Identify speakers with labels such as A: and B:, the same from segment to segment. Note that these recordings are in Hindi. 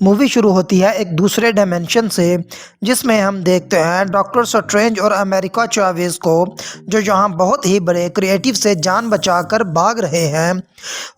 A: मूवी शुरू होती है एक दूसरे डायमेंशन से, जिसमें हम देखते हैं डॉक्टर स्ट्रेंज और अमेरिका चावेज़ को, जो यहाँ बहुत ही बड़े क्रिएटिव से जान बचाकर भाग रहे हैं।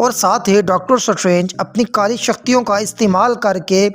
A: और साथ ही डॉक्टर स्ट्रेंज अपनी काली शक्तियों का इस्तेमाल करके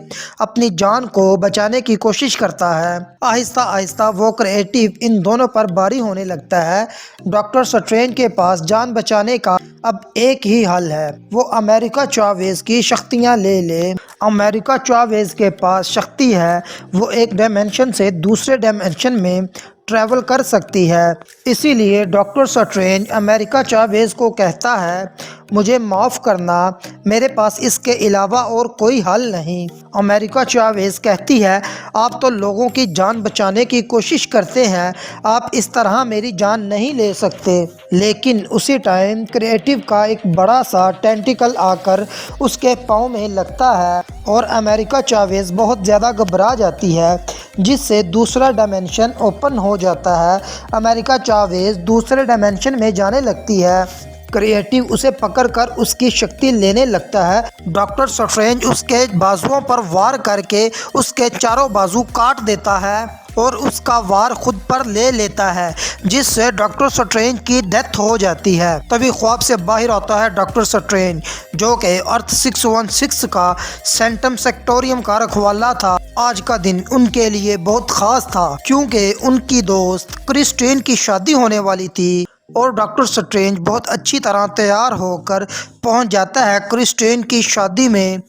A: अपनी जान को बचाने की कोशिश करता है। आहिस्ता आहिस्ता वो क्रिएटिव इन दोनों पर भारी होने लगता है। डॉक्टर स्ट्रेंज के पास जान बचाने का अब एक ही हल है, वो अमेरिका चावेज़ की शक्तियाँ ले। अमेरिका चावेज़ के पास शक्ति है, वो एक डायमेंशन से दूसरे डायमेंशन में ट्रैवल कर सकती है। इसीलिए डॉक्टर स्ट्रेंज अमेरिका चावेज़ को कहता है, मुझे माफ़ करना, मेरे पास इसके अलावा और कोई हल नहीं। अमेरिका चावेज़ कहती है, आप तो लोगों की जान बचाने की कोशिश करते हैं, आप इस तरह मेरी जान नहीं ले सकते। लेकिन उसी टाइम क्रिएटिव का एक बड़ा सा टेंटिकल आकर उसके पाँव में लगता है और अमेरिका चावेज़ बहुत ज़्यादा घबरा जाती है, जिससे दूसरा डायमेंशन ओपन हो जाता है। अमेरिका चावेज़ दूसरे डायमेंशन में जाने लगती है। क्रिएटिव उसे पकड़कर उसकी शक्ति लेने लगता है। डॉक्टर स्ट्रेंज उसके बाजुओं पर वार करके उसके चारों बाजू काट देता है और उसका वार खुद पर ले लेता है, जिससे डॉक्टर स्ट्रेंज की डेथ हो जाती है। तभी ख्वाब से बाहर आता है डॉक्टर स्ट्रेंज, जो कि अर्थ 616 का सेंटम सेक्टोरियम का रखवाला था। आज का दिन उनके लिए बहुत ख़ास था, क्योंकि उनकी दोस्त क्रिस्टीन की शादी होने वाली थी। और डॉक्टर स्ट्रेंज बहुत अच्छी तरह तैयार होकर पहुंच जाता है क्रिस्टीन की शादी में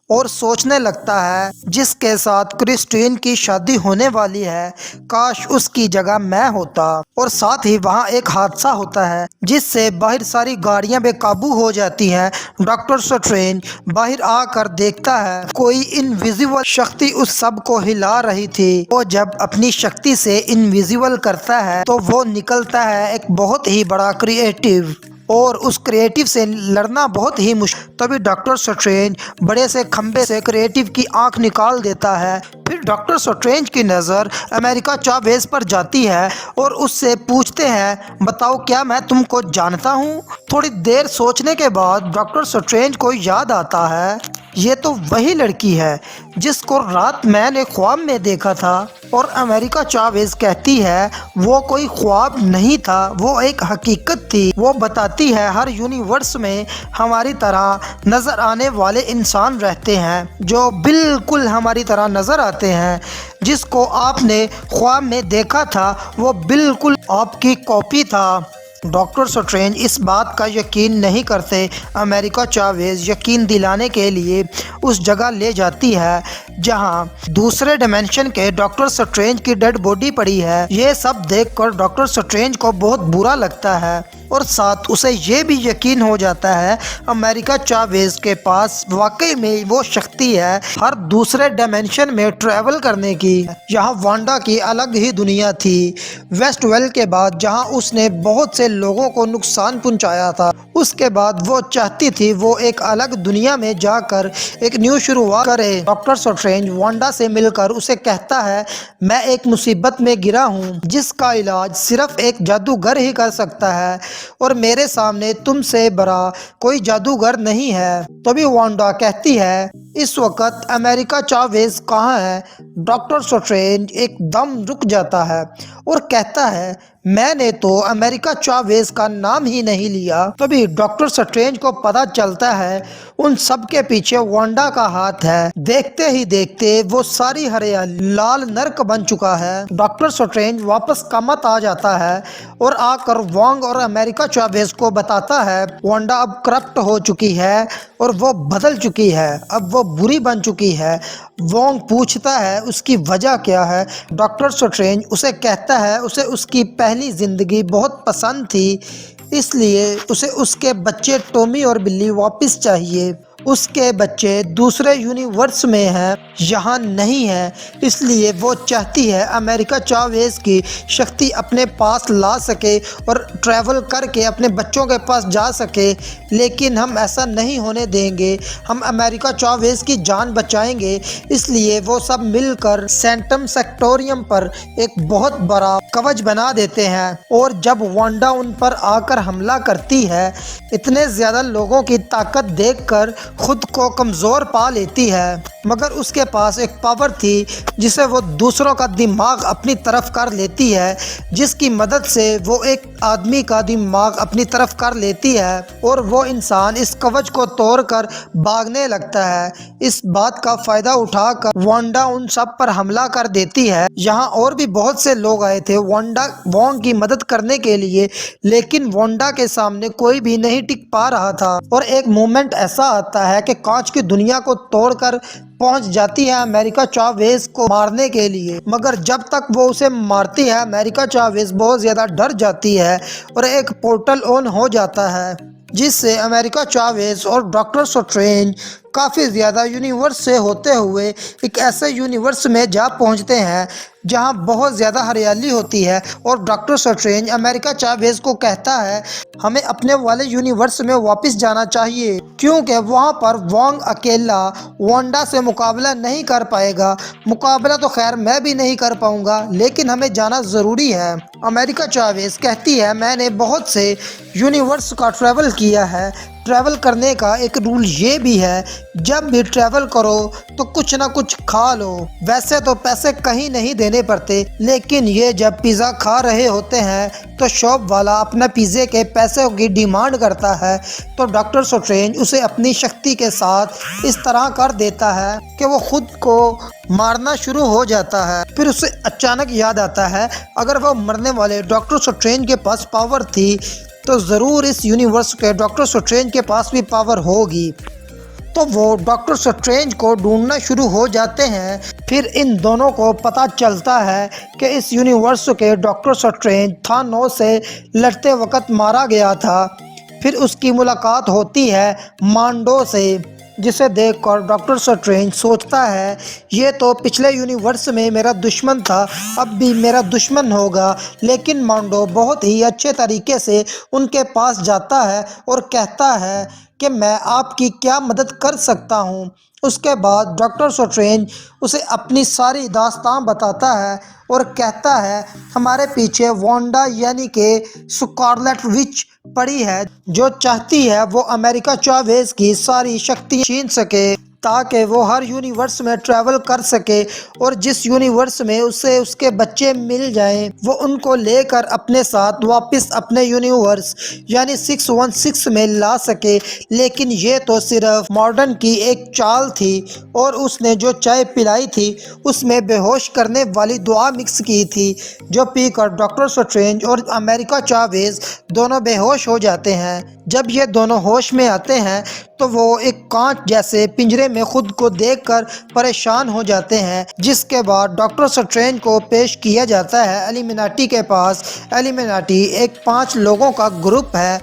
A: और सोचने लगता है, जिसके साथ क्रिस्टीन की शादी होने वाली है, काश उसकी जगह मैं होता। और साथ ही वहाँ एक हादसा होता है, जिससे बाहर सारी गाड़ियाँ बेकाबू हो जाती हैं। डॉक्टर स्ट्रेंज बाहर आकर देखता है कोई इनविजिबल शक्ति उस सब को हिला रही थी। वो जब अपनी शक्ति से इनविजिबल करता है तो वो निकलता है एक बहुत ही बड़ा क्रिएटिव, और उस क्रिएटिव से लड़ना बहुत ही मुश्किल। तभी डॉक्टर स्ट्रेंज बड़े से खंबे से क्रिएटिव की आंख निकाल देता है। फिर डॉक्टर स्ट्रेंज की नज़र अमेरिका चावेज़ पर जाती है और उससे पूछते हैं, बताओ क्या मैं तुमको जानता हूँ? थोड़ी देर सोचने के बाद डॉक्टर स्ट्रेंज को याद आता है, ये तो वही लड़की है जिसको रात मैंने ख्वाब में देखा था। और अमेरिका चावेज़ कहती है, वो कोई ख्वाब नहीं था, वो एक हकीकत थी। वो बताती है, हर यूनिवर्स में हमारी तरह नज़र आने वाले इंसान रहते हैं, जो बिल्कुल हमारी तरह नज़र आते हैं। जिसको आपने ख्वाब में देखा था वो बिल्कुल आपकी कॉपी था। डॉक्टर स्ट्रेंज इस बात का यकीन नहीं करते। अमेरिका चावेज़ यकीन दिलाने के लिए उस जगह ले जाती है जहां दूसरे डायमेंशन के डॉक्टर स्ट्रेंज की डेड बॉडी पड़ी है। ये सब देखकर डॉक्टर स्ट्रेंज को बहुत बुरा लगता है और साथ उसे ये भी यकीन हो जाता है, अमेरिका चावेज़ के पास वाकई में वो शक्ति है हर दूसरे डायमेंशन में ट्रैवल करने की। यहाँ वांडा की अलग ही दुनिया थी। वेस्टवेल के बाद जहाँ उसने बहुत से लोगों को नुकसान पहुंचाया था, उसके बाद वो चाहती थी वो एक अलग दुनिया में जाकर एक न्यू शुरुआत करे। डॉक्टर स्ट्रेंज वांडा से मिलकर उसे कहता है, मैं एक मुसीबत में गिरा हूँ जिसका इलाज सिर्फ एक जादूगर ही कर सकता है और मेरे सामने तुमसे बड़ा कोई जादूगर नहीं है। तभी वांडा कहती है, इस वक्त अमेरिका चावेज़ कहाँ है? डॉक्टर स्ट्रेंज एकदम रुक जाता है और कहता है, मैंने तो अमेरिका चावेज़ का नाम ही नहीं लिया। तभी डॉक्टर स्ट्रेंज को पता चलता है उन सब के पीछे वांडा का हाथ है। देखते ही देखते वो सारी हरियाली लाल नर्क बन चुका है। डॉक्टर स्ट्रेंज वापस कामत आ जाता है और आकर वांग और अमेरिका चावेज़ को बताता है, वांडा अब करप्ट हो चुकी है और वो बदल चुकी है, अब वो बुरी बन चुकी है। वांग पूछता है उसकी वजह क्या है। डॉक्टर स्ट्रेंज उसे कहता है उसे उसकी पहली ज़िंदगी बहुत पसंद थी, इसलिए उसे उसके बच्चे टॉमी और बिल्ली वापस चाहिए। उसके बच्चे दूसरे यूनिवर्स में हैं, यहाँ नहीं है, इसलिए वो चाहती है अमेरिका चावेज़ की शक्ति अपने पास ला सके और ट्रैवल करके अपने बच्चों के पास जा सके। लेकिन हम ऐसा नहीं होने देंगे, हम अमेरिका चावेज़ की जान बचाएंगे। इसलिए वो सब मिलकर सेंटम सेक्टोरियम पर एक बहुत बड़ा कवच बना देते हैं और जब वांडा उन पर आकर हमला करती है, इतने ज़्यादा लोगों की ताकत देखकर खुद को कमज़ोर पा लेती है। मगर उसके पास एक पावर थी जिसे वो दूसरों का दिमाग अपनी तरफ कर लेती है, जिसकी मदद से वो एक आदमी का दिमाग अपनी तरफ कर लेती है और वो इंसान इस कवच को तोड़कर भागने लगता है। इस बात का फ़ायदा उठाकर वांडा उन सब पर हमला कर देती है। यहाँ और भी बहुत से लोग आए थे वांडा वोंग की मदद करने के लिए, लेकिन वांडा के सामने कोई भी नहीं टिक पा रहा था। और एक मोमेंट ऐसा आता है कि कांच की दुनिया को तोड़कर पहुंच जाती है अमेरिका चावेज को मारने के लिए। मगर जब तक वो उसे मारती है, अमेरिका चावेज बहुत ज़्यादा डर जाती है और एक पोर्टल ऑन हो जाता है, जिससे अमेरिका चावेज और डॉक्टर स्ट्रेंज काफ़ी ज़्यादा यूनिवर्स से होते हुए एक ऐसे यूनिवर्स में जा पहुंचते हैं जहां बहुत ज़्यादा हरियाली होती है। और डॉक्टर स्ट्रेंज अमेरिका चावेज को कहता है हमें अपने वाले यूनिवर्स में वापस जाना चाहिए, क्योंकि वहां पर वोंग अकेला वांडा से मुकाबला नहीं कर पाएगा। मुकाबला तो खैर मैं भी नहीं कर पाऊंगा, लेकिन हमें जाना ज़रूरी है। अमेरिका चावेज कहती है मैंने बहुत से यूनिवर्स का ट्रैवल किया है। ट्रैवल करने का एक रूल ये भी है, जब भी ट्रैवल करो तो कुछ ना कुछ खा लो। वैसे तो पैसे कहीं नहीं देने पड़ते, लेकिन ये जब पिज़्ज़ा खा रहे होते हैं तो शॉप वाला अपने पिज़्ज़े के पैसों की डिमांड करता है, तो डॉक्टर स्ट्रेंज उसे अपनी शक्ति के साथ इस तरह कर देता है कि वो खुद को मारना शुरू हो जाता है। फिर उसे अचानक याद आता है अगर वो मरने वाले डॉक्टर स्ट्रेंज के पास पावर थी तो ज़रूर इस यूनिवर्स के डॉक्टर स्ट्रेंज के पास भी पावर होगी। तो वो डॉक्टर स्ट्रेंज को ढूंढना शुरू हो जाते हैं। फिर इन दोनों को पता चलता है कि इस यूनिवर्स के डॉक्टर स्ट्रेंज थानोस से लड़ते वक्त मारा गया था। फिर उसकी मुलाकात होती है मांडो से, जिसे देखकर डॉक्टर स्ट्रेंज सोचता है ये तो पिछले यूनिवर्स में मेरा दुश्मन था, अब भी मेरा दुश्मन होगा। लेकिन मांडो बहुत ही अच्छे तरीके से उनके पास जाता है और कहता है कि मैं आपकी क्या मदद कर सकता हूँ। उसके बाद डॉक्टर स्ट्रेंज उसे अपनी सारी दास्तान बताता है और कहता है हमारे पीछे वांडा यानी कि स्कारलेट विच पड़ी है, जो चाहती है वो अमेरिका चावेज की सारी शक्ति छीन सके ताकि वो हर यूनिवर्स में ट्रैवल कर सके और जिस यूनिवर्स में उसे उसके बच्चे मिल जाएं वो उनको लेकर अपने साथ वापस अपने यूनिवर्स यानी 616 में ला सके। लेकिन ये तो सिर्फ मॉर्डन की एक चाल थी और उसने जो चाय पिलाई थी उसमें बेहोश करने वाली दवा मिक्स की थी, जो पीकर डॉक्टर स्ट्रेंज और अमेरिका चावेज दोनों बेहोश हो जाते हैं। जब ये दोनों होश में आते हैं तो वो एक कांच जैसे पिंजरे में खुद को देखकर परेशान हो जाते हैं, जिसके बाद डॉक्टर स्ट्रेंज को पेश किया जाता है एलिमिनाटी के पास। एलिमिनाटी एक 5 लोगों का ग्रुप है।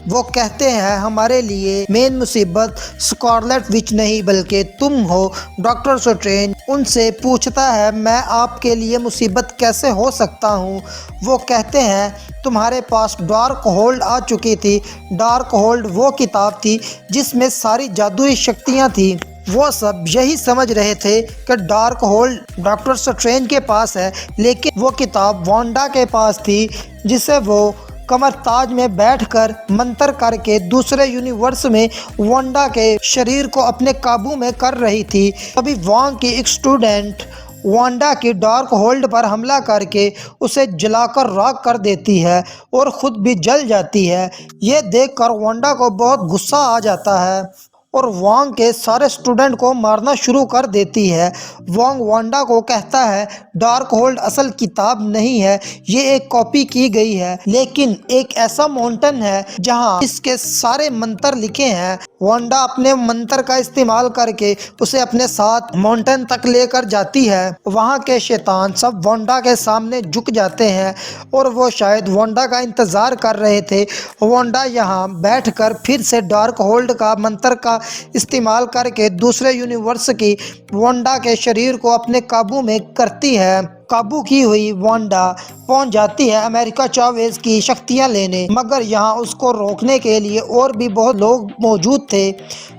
A: वो कहते हैं हमारे लिए मेन मुसीबत स्कारलेट विच नहीं बल्कि तुम हो। डॉक्टर स्ट्रेंज उनसे पूछता है मैं आपके लिए मुसीबत कैसे हो सकता हूँ। वो कहते हैं तुम्हारे पास डार्क होल्ड आ चुकी थी। डार्क होल्ड वो किताब थी जिसमें सारी जादुई शक्तियाँ थी। वो सब यही समझ रहे थे कि डार्क होल्ड डॉक्टर स्ट्रेंज के पास है, लेकिन वो किताब वांडा के पास थी जिसे वो कमर ताज में बैठकर मंत्र करके दूसरे यूनिवर्स में वांडा के शरीर को अपने काबू में कर रही थी। तभी वोंग की एक स्टूडेंट वांडा की डार्क होल्ड पर हमला करके उसे जलाकर राख कर देती है और खुद भी जल जाती है। ये देखकर वांडा को बहुत गुस्सा आ जाता है और वोंग के सारे स्टूडेंट को मारना शुरू कर देती है। वोंग वांडा को कहता है डार्क होल्ड असल किताब नहीं है, ये एक कॉपी की गई है, लेकिन एक ऐसा माउंटेन है जहां इसके सारे मंत्र लिखे हैं। वांडा अपने मंत्र का इस्तेमाल करके उसे अपने साथ माउंटेन तक लेकर जाती है। वहां के शैतान सब वांडा के सामने झुक जाते हैं और वो शायद वांडा का इंतज़ार कर रहे थे। वांडा यहाँ बैठकर फिर से डार्क होल्ड का मंत्र का इस्तेमाल करके दूसरे यूनिवर्स की वांडा के शरीर को अपने काबू में करती है। काबू की हुई वांडा पहुंच जाती है अमेरिका चावेज की शक्तियां लेने, मगर यहाँ उसको रोकने के लिए और भी बहुत लोग मौजूद थे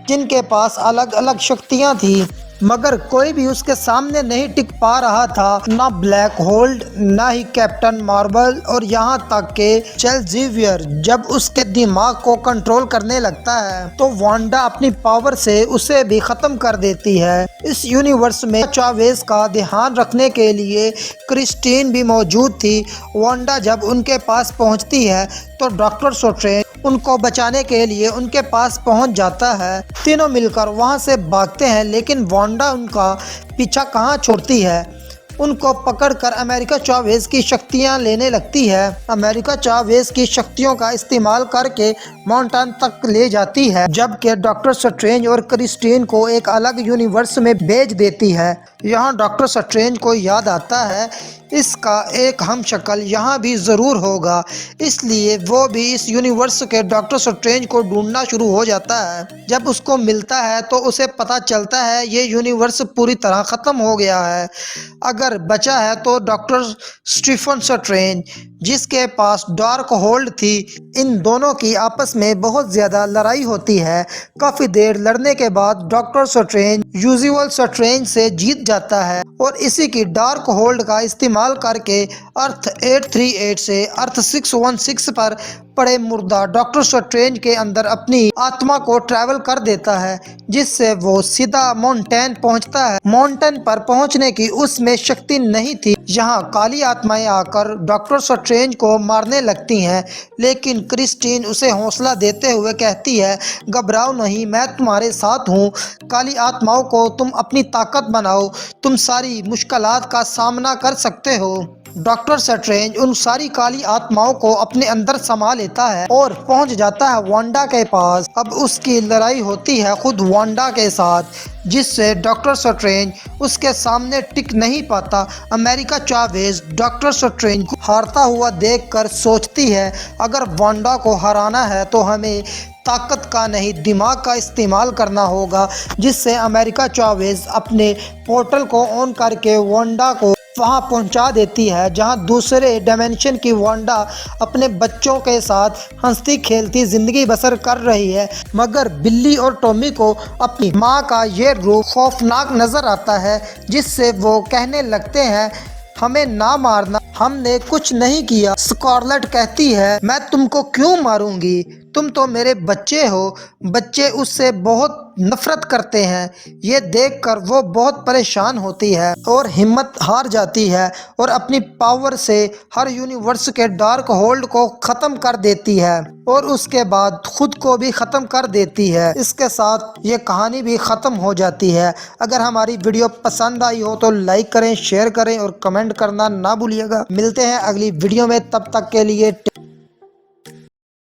A: जिनके पास अलग अलग शक्तियां थी। मगर कोई भी उसके सामने नहीं टिक पा रहा था, ना ब्लैक होल्ड, ना ही कैप्टन मार्वल और यहाँ तक के चार्ल्स ज़ेवियर। जब उसके दिमाग को कंट्रोल करने लगता है तो वांडा अपनी पावर से उसे भी खत्म कर देती है। इस यूनिवर्स में चावेज का ध्यान रखने के लिए क्रिस्टीन भी मौजूद थी। वांडा जब उनके पास पहुंचती है तो डॉक्टर स्ट्रेंज उनको बचाने के लिए उनके पास पहुंच जाता है। तीनों मिलकर वहां से भागते हैं, लेकिन वांडा उनका पीछा कहां छोड़ती है। उनको पकड़कर अमेरिका चावेज की शक्तियां लेने लगती है। अमेरिका चावेज की शक्तियों का इस्तेमाल करके माउंटेन तक ले जाती है, जबकि डॉक्टर स्ट्रेंज और क्रिस्टीन को एक अलग यूनिवर्स में भेज देती है। यहाँ डॉक्टर स्ट्रेंज को याद आता है इसका एक हमशक्ल यहाँ भी ज़रूर होगा, इसलिए वो भी इस यूनिवर्स के डॉक्टर स्ट्रेंज को ढूंढना शुरू हो जाता है। जब उसको मिलता है तो उसे पता चलता है ये यूनिवर्स पूरी तरह ख़त्म हो गया है। अगर बचा है तो डॉक्टर स्टीफन स्ट्रेंज, जिसके पास डार्क होल्ड थी। इन दोनों की आपस में बहुत ज़्यादा लड़ाई होती है। काफ़ी देर लड़ने के बाद डॉक्टर स्ट्रेंज यूजुअल स्ट्रेंज से जीत जाता है और इसी की डार्क होल्ड का इस्तेमाल करके अर्थ 838 से अर्थ 616 पर पड़े मुर्दा डॉक्टर स्ट्रेंज के अंदर अपनी आत्मा को ट्रैवल कर देता है, जिससे वो सीधा माउंटेन पहुंचता है। माउंटेन पर पहुंचने की उसमें शक्ति नहीं थी। यहाँ काली आत्माएं आकर डॉक्टर स्ट्रेंज को मारने लगती हैं, लेकिन क्रिस्टीन उसे हौसला देते हुए कहती है, घबराओ नहीं, मैं तुम्हारे साथ हूँ। काली आत्माओं को तुम अपनी ताकत बनाओ, तुम सारी मुश्किलात का सामना कर सकते हो। डॉक्टर स्ट्रेंज उन सारी काली आत्माओं को अपने अंदर समा लेता है और पहुंच जाता है वांडा के पास। अब उसकी लड़ाई होती है खुद वांडा के साथ, जिससे डॉक्टर स्ट्रेंज उसके सामने टिक नहीं पाता। अमेरिका चावेज डॉक्टर स्ट्रेंज को हारता हुआ देखकर सोचती है, अगर वांडा को हराना है तो हमें ताकत का नहीं दिमाग का इस्तेमाल करना होगा, जिससे अमेरिका चावेज अपने पोर्टल को ऑन करके वांडा को वहां पहुंचा देती है, जहां दूसरे डायमेंशन की वांडा अपने बच्चों के साथ हंसती खेलती जिंदगी बसर कर रही है। मगर बिल्ली और टॉमी को अपनी मां का ये रूप खौफनाक नजर आता है, जिससे वो कहने लगते हैं, हमें ना मारना, हमने कुछ नहीं किया। स्कारलेट कहती है, मैं तुमको क्यों मारूंगी, तुम तो मेरे बच्चे हो। बच्चे उससे बहुत नफरत करते हैं। ये देखकर वो बहुत परेशान होती है और हिम्मत हार जाती है और अपनी पावर से हर यूनिवर्स के डार्क होल्ड को ख़त्म कर देती है और उसके बाद खुद को भी ख़त्म कर देती है। इसके साथ ये कहानी भी ख़त्म हो जाती है। अगर हमारी वीडियो पसंद आई हो तो लाइक करें, शेयर करें और कमेंट करना ना भूलिएगा। मिलते हैं अगली वीडियो में, तब तक के लिए